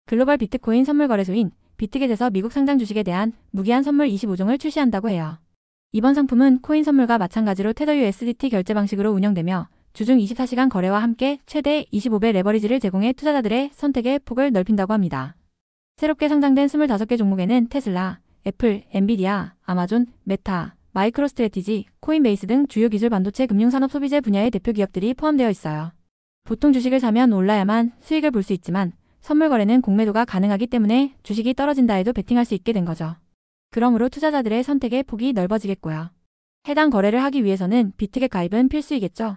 글로벌 비트코인 선물 거래소인 비트겟에서 미국 상장 주식에 대한 무기한 선물 25종을 출시한다고 해요. 이번 상품은 코인 선물과 마찬가지로 테더 USDT 결제 방식으로 운영되며 주중 24시간 거래와 함께 최대 25배 레버리지를 제공해 투자자들의 선택의 폭을 넓힌다고 합니다. 새롭게 상장된 25개 종목에는 테슬라, 애플, 엔비디아, 아마존, 메타, 마이크로스트래티지, 코인베이스 등 주요 기술 반도체 금융산업 소비재 분야의 대표 기업들이 포함되어 있어요. 보통 주식을 사면 올라야만 수익을 볼 수 있지만 선물 거래는 공매도가 가능하기 때문에 주식이 떨어진다 해도 베팅할 수 있게 된 거죠. 그러므로 투자자들의 선택의 폭이 넓어지겠고요. 해당 거래를 하기 위해서는 비트겟 가입은 필수이겠죠.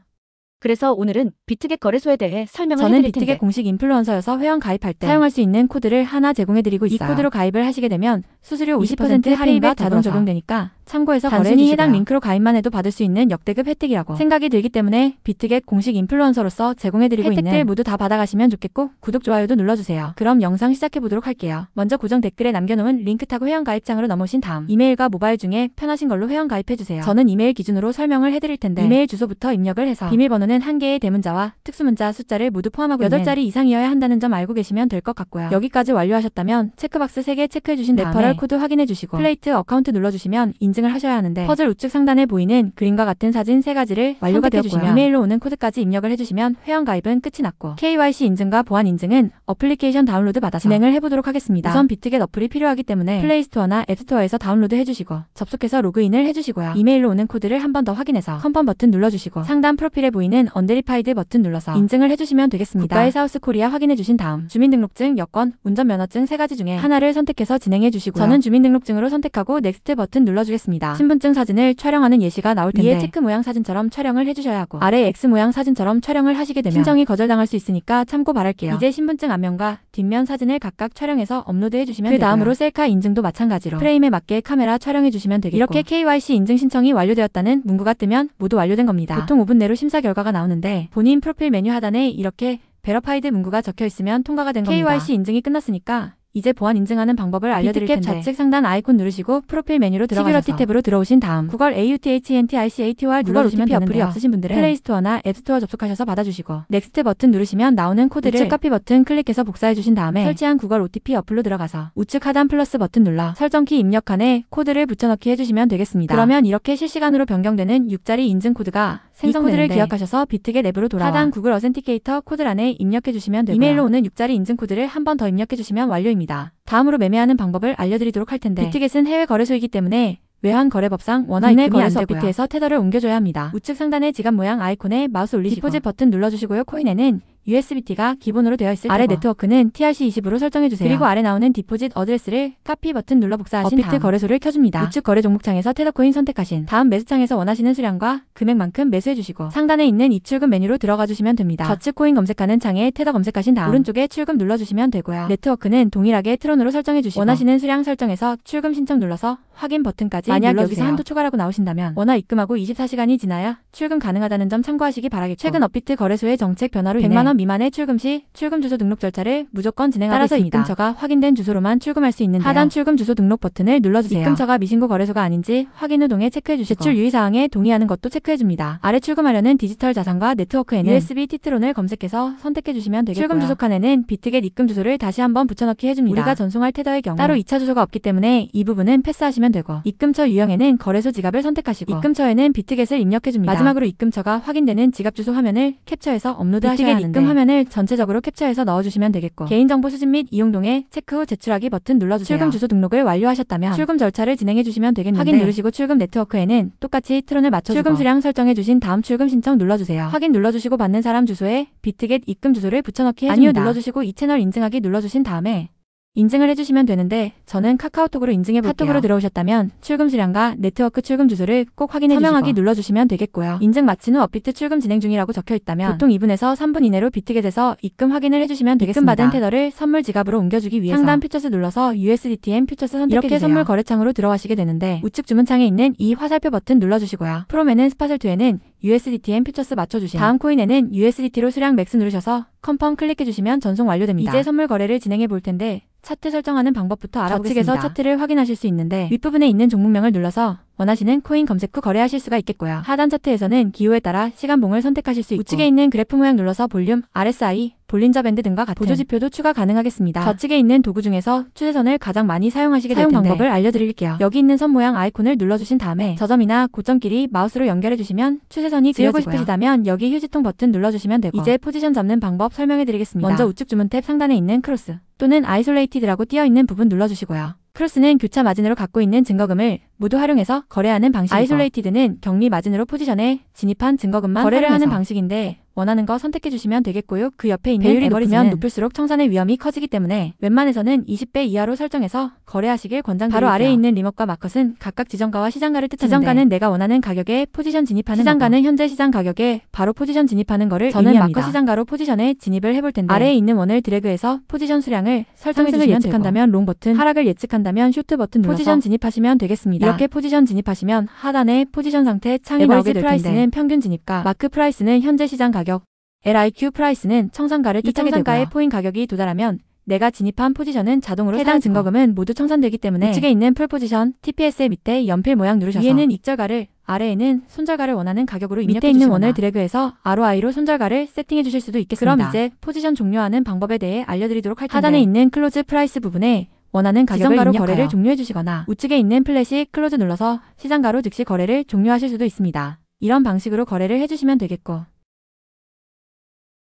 그래서 오늘은 비트겟 거래소에 대해 설명을 저는 해드릴 텐데 비트겟 공식 인플루언서여서 회원 가입할 때 사용할 수 있는 코드를 하나 제공해드리고 있어요. 이 코드로 가입을 하시게 되면 수수료 50% 할인과 자동 적용되니까 참고해서 단순히 해당 링크로 가입만 해도 받을 수 있는 역대급 혜택이라고 생각이 들기 때문에 비트겟 공식 인플루언서로서 제공해드리고 있는 혜택들 모두 다 받아가시면 좋겠고 구독, 좋아요도 눌러주세요. 그럼 영상 시작해보도록 할게요. 먼저 고정 댓글에 남겨놓은 링크 타고 회원 가입장으로 넘어오신 다음 이메일과 모바일 중에 편하신 걸로 회원 가입해주세요. 저는 이메일 기준으로 설명을 해드릴 텐데 이메일 주소부터 입력을 해서 비밀번호는 한 개의 대문자와 특수문자 숫자를 모두 포함하고 8자리 이상이어야 한다는 점 알고 계시면 될 것 같고요. 여기까지 완료하셨다면 체크박스 3개 체크해주신 다음에 레퍼럴 코드 확인해주시고 플레이트 어카운트 눌러주시면 인증을 하셔야 하는데 퍼즐 우측 상단에 보이는 그림과 같은 사진 3가지를 완료가 되었고요. 이메일로 오는 코드까지 입력을 해주시면 회원 가입은 끝이 났고 KYC 인증과 보안 인증은 어플리케이션 다운로드 받아서 진행을 해보도록 하겠습니다. 우선 비트겟 어플이 필요하기 때문에 플레이스토어나 앱스토어에서 다운로드 해주시고 접속해서 로그인을 해주시고요. 이메일로 오는 코드를 한 번 더 확인해서 컨펌 버튼 눌러주시고 상단 프로필에 보이는 언베리파이드 버튼 눌러서 인증을 해주시면 되겠습니다. 국가의 사우스 코리아 확인해주신 다음 주민등록증, 여권, 운전면허증 3가지 중에 하나를 선택해서 진행해주시고요. 저는 주민등록증으로 선택하고 넥스트 버튼 눌러주겠습니다. 신분증 사진을 촬영하는 예시가 나올 텐데 위에 체크 모양 사진처럼 촬영을 해주셔야 하고 아래 X 모양 사진처럼 촬영을 하시게 되면 신청이 거절당할 수 있으니까 참고 바랄게요. 이제 신분증 앞면과 뒷면 사진을 각각 촬영해서 업로드해주시면 되고요. 그 다음으로 셀카 인증도 마찬가지로 프레임에 맞게 카메라 촬영해주시면 되겠고 이렇게 KYC 인증 신청이 완료되었다는 문구가 뜨면 모두 완료된 겁니다. 보통 5분 내로 심사 결과가 나오는데 본인 프로필 메뉴 하단에 이렇게 베러파이드 문구가 적혀 있으면 통과가 된 겁니다. KYC 인증이 끝났으니까 이제 보안 인증하는 방법을 알려드릴 텐데 비트겟 좌측 상단 아이콘 누르시고 프로필 메뉴로 들어가셔서 시큐리티 탭으로 들어오신 다음 구글 AUTHNTICATOR 눌러주시면 되는데요. 어플이 없으신 분들은 플레이스토어나 앱스토어 접속하셔서 받아주시고 넥스트 버튼 누르시면 나오는 코드를 우측 카피 버튼 클릭해서 복사해주신 다음에 설치한 구글 OTP 어플로 들어가서 우측 하단 플러스 버튼 눌러 설정키 입력칸에 코드를 붙여넣기 해주시면 되겠습니다. 그러면 이렇게 실시간으로 변경되는 6자리 인증 코드가 생성되는데 이 코드를 기억하셔서 비트겟 앱으로 돌아와 하단 구글 어센티케이터 코드란에 입력해주시면 되고요. 이메일로 오는 6자리 인증 코드를 한 번 더 입력해주시면 완료입니다. 다음으로 매매하는 방법을 알려드리도록 할 텐데 비트겟은 해외 거래소이기 때문에 외환 거래법상 원화 입금이 안 되고요. 비트에서 테더를 옮겨줘야 합니다. 우측 상단의 지갑 모양 아이콘에 마우스 올리시고 디포짓 버튼 눌러주시고요. 코인에는 USBT가 기본으로 되어 있을 아래 테고 네트워크는 TRC20으로 설정해주세요. 그리고 아래 나오는 디포짓 어드레스를 카피 버튼 눌러 복사하신 다음 업비트 거래소를 켜줍니다. 우측 거래 종목창에서 테더코인 선택하신 다음 매수창에서 원하시는 수량과 금액만큼 매수해주시고 상단에 있는 입출금 메뉴로 들어가주시면 됩니다. 좌측 코인 검색하는 창에 테더 검색하신 다음 오른쪽에 출금 눌러주시면 되고요. 네트워크는 동일하게 트론으로 설정해주시고 원하시는 수량 설정해서 출금 신청 눌러서 확인 버튼까지 만약 눌러주세요. 여기서 한도 초과라고 나오신다면 원화 입금하고 24시간이 지나야 출금 가능하다는 점 참고하시기 바라겠고 최근 업비트 거래소의 정책 변화로 100만원 미만의 출금 시 출금 주소 등록 절차를 무조건 진행하고 있습니다. 따라서 입금처가 확인된 주소로만 출금할 수 있는데요. 하단 출금 주소 등록 버튼을 눌러주세요. 입금처가 미신고 거래소가 아닌지 확인 후 동에 체크해주시고 제출 유의사항에 동의하는 것도 체크해줍니다. 아래 출금하려는 디지털 자산과 네트워크에는 USB 티트론을 검색해서 선택해주시면 되겠고요. 출금 주소 칸에는 비트겟 입금 주소를 다시 한번 붙여넣기 해줍니다. 우리가 전송할 테더의 경우 따로 2차 주소가 없기 때문에 이 부분은 패스하시면 되고 입금처 유형에는 거래소 지갑을 선택하시고 입금처에는 비트겟을 입력해줍니다. 마지막으로 입금처가 확인되는 지갑 주소 화면을 캡처해서 업로드하셔야 하는데 입금 화면을 전체적으로 캡처해서 넣어주시면 되겠고 개인정보 수집 및 이용 동에 체크 후 제출하기 버튼 눌러주세요. 출금 주소 등록을 완료하셨다면 출금 절차를 진행해주시면 되겠는데 확인 누르시고 출금 네트워크에는 똑같이 트론을 맞춰주고 출금 수량 설정해주신 다음 출금 신청 눌러주세요. 확인 눌러주시고 받는 사람 주소에 비트겟 입금 주소를 붙여넣기 해줍니다. 아니요 눌러주시고 이 채널 인증하기 눌러주신 다음에 인증을 해주시면 되는데 저는 카카오톡으로 인증해볼게요. 카톡으로 들어오셨다면 출금 수량과 네트워크 출금 주소를 꼭 확인해주시고 서명하기 눌러주시면 되겠고요. 인증 마친 후 업비트 출금 진행 중이라고 적혀있다면 보통 2분에서 3분 이내로 비트겟에서 입금 확인을 해주시면 되겠습니다. 입금 받은 테더를 선물 지갑으로 옮겨주기 위해서 상단 퓨처스 눌러서 USDTM 퓨처스 선택해주세요. 이렇게 선물 거래창으로 들어가시게 되는데 우측 주문창에 있는 이 화살표 버튼 눌러주시고요. 프롬에는 스파셀2에는 USDTM 퓨처스 맞춰주신 다음 코인에는 USDT로 수량 맥스 누르셔서 컨펌 클릭해주시면 전송 완료됩니다. 이제 선물 거래를 진행해 볼 텐데 차트 설정하는 방법부터 알아보겠습니다. 좌측에서 차트를 확인하실 수 있는데 윗부분에 있는 종목명을 눌러서 원하시는 코인 검색 후 거래하실 수가 있겠고요. 하단 차트에서는 기호에 따라 시간봉을 선택하실 수 있고 우측에 있는 그래프 모양 눌러서 볼륨, RSI, 볼린저 밴드 등과 같은 보조지표도 추가 가능하겠습니다. 좌측에 있는 도구 중에서 추세선을 가장 많이 사용하시게 될 텐데 사용 방법을 알려드릴게요. 여기 있는 선 모양 아이콘을 눌러주신 다음에 저점이나 고점끼리 마우스로 연결해주시면 추세선이 지우고 싶으시다면 여기 휴지통 버튼 눌러주시면 되고 이제 포지션 잡는 방법 설명해드리겠습니다. 먼저 우측 주문 탭 상단에 있는 크로스 또는 아이솔레이티드라고 띄어있는 부분 눌러주시고요. 크로스는 교차 마진으로 갖고 있는 증거금을 모두 활용해서 거래하는 방식이고 아이솔레이티드는 격리 마진으로 포지션에 진입한 증거금만 거래를 하는 방식인데 원하는 거 선택해 주시면 되겠고요. 그 옆에 있는 배율이 높으면 높을수록 청산의 위험이 커지기 때문에 웬만해서는 20배 이하로 설정해서 거래하시길 권장드릴게요. 바로 아래에 있는 리머과 마컷은 각각 지정가와 시장가를 뜻하는데 지정가는 내가 원하는 가격에 포지션 진입하는 시장가는 현재 시장 가격에 바로 포지션 진입하는 거를 저는 의미합니다. 마컷 시장가로 포지션에 진입을 해볼 텐데 아래에 있는 원을 드래그해서 포지션 수량을 설정해 주시면 예측한다면 롱 버튼, 하락을 예측한다면 쇼트 버튼 눌러서 포지션 진입하시면 되겠습니다. 이렇게 포지션 진입하시면 하단에 포지션 상태 창이 나오게 될 텐데 프라이스는 평균 진입가, 마크 프라이스는 현재 시장 가격, LIQ 프라이스는 청산가를 뜻하게 되고요. 이 청산가의 포인 가격이 도달하면 내가 진입한 포지션은 자동으로 해당 증거금은 모두 청산되기 때문에 우측에 있는 풀 포지션 TPS의 밑에 연필 모양 누르셔서 위에는 익절가를 아래에는 손절가를 원하는 가격으로 입력해 밑에 있는 원을 드래그해서 ROI로 손절가를 세팅해 주실 수도 있겠습니다. 그럼 이제 포지션 종료하는 방법에 대해 알려드리도록 할 텐데 하단에 있는 클로즈 프라이스 부분에 원하는 가격을 지정가로 거래를 종료해 주시거나 우측에 있는 플래시 클로즈 눌러서 시장가로 즉시 거래를 종료하실 수도 있습니다. 이런 방식으로 거래를 해주시면 되겠고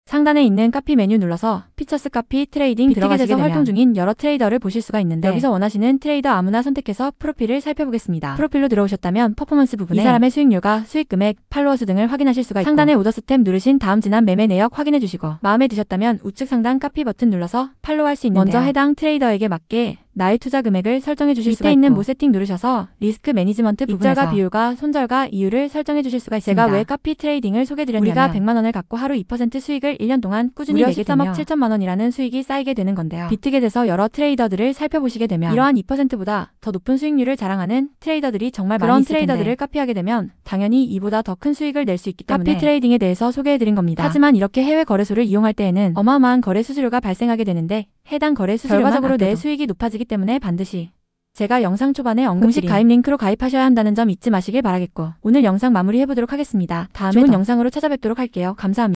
상단에 있는 카피 메뉴 눌러서 피처스 카피 트레이딩 들어가시게 되면 활동 중인 여러 트레이더를 보실 수가 있는데 여기서 원하시는 트레이더 아무나 선택해서 프로필을 살펴보겠습니다. 프로필로 들어오셨다면 퍼포먼스 부분에 이 사람의 수익률과 수익 금액, 팔로워 수 등을 확인하실 수가 있고 상단에 오더 스텝 누르신 다음 지난 매매 내역 확인해 주시고 마음에 드셨다면 우측 상단 카피 버튼 눌러서 팔로우 할 수 있는데요. 먼저 해당 트레이더에게 맞게 나의 투자 금액을 설정해 주실 수가 있고 밑에 있는 모 세팅 누르셔서 리스크 매니지먼트 부분에서 입절가 비율과 손절가 이유를 설정해 주실 수가 있습니다. 제가 왜 카피 트레이딩을 소개드렸냐면 우리가 100만 원을 갖고 하루 2% 수익을 1년 동안 꾸준히 내게 되면 13억 7천만 원이라는 수익이 쌓이게 되는 건데요. 비트겟에서 여러 트레이더들을 살펴보시게 되면 이러한 2%보다 더 높은 수익률을 자랑하는 트레이더들이 정말 많이 있을 텐데 그런 트레이더들을 카피하게 되면 당연히 이보다 더 큰 수익을 낼 수 있기 때문에 카피 트레이딩에 대해서 소개해드린 겁니다. 하지만 이렇게 해외 거래소를 이용할 때에는 어마어마한 거래 수수료가 발생하게 되는데 해당 거래 수수료만 결과적으로 내 수익이 높아지기 때문에 반드시 제가 영상 초반에 언급드린 공식 가입 링크로 가입하셔야 한다는 점 잊지 마시길 바라겠고 오늘 영상 마무리해보도록 하겠습니다. 다음에 좋은 영상으로 찾아뵙도록 할게요. 감사합니다.